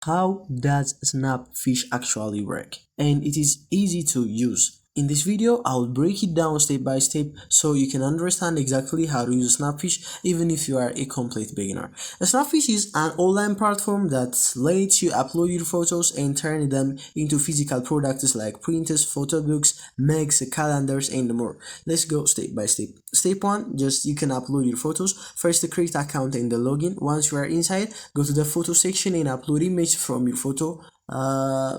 How does Snapfish actually work? And it is easy to use. In this video, I'll break it down step by step so you can understand exactly how to use Snapfish even if you are a complete beginner. Snapfish is an online platform that lets you upload your photos and turn them into physical products like printers, photo books, mugs, calendars, and more. Let's go step by step. Step 1, just you can upload your photos. First, create account and the login. Once you are inside, go to the photo section and upload image from your photo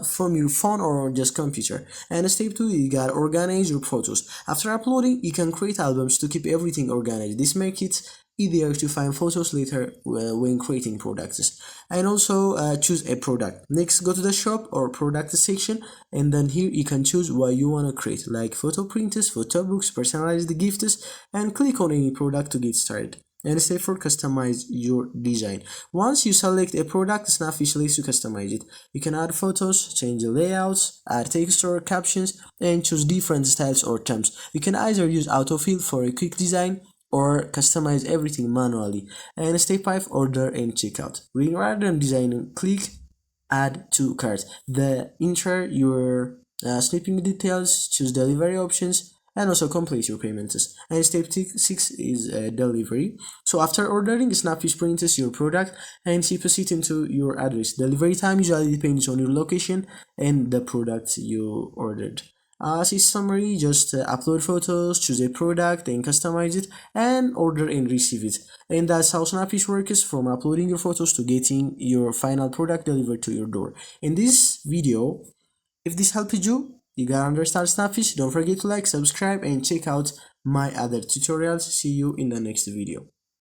from your phone or just computer. And step 2, you gotta organize your photos. After uploading, you can create albums to keep everything organized. This makes it easier to find photos later when creating products. And also choose a product. Next, go to the shop or product section, and then here you can choose what you want to create, like photo printers, photo books, personalized gifts, and click on any product to get started. And step 4, customize your design. Once you select a product, Snapfish lets you customize it. You can add photos, change the layouts, add text or captions, and choose different styles or themes. You can either use autofill for a quick design or customize everything manually. And step 5, order and checkout. Rather than designing, click add to cart. The enter your shipping details, choose delivery options, and also complete your payments. And step 6 is delivery. So after ordering, Snapfish prints your product and ships it into your address. Delivery time usually depends on your location and the product you ordered. As a summary, just upload photos, choose a product, and customize it, and order and receive it. And that's how Snapfish works, from uploading your photos to getting your final product delivered to your door. In this video, if this helped you, you gotta understand Snapfish. Don't forget to like, subscribe, and check out my other tutorials. See you in the next video.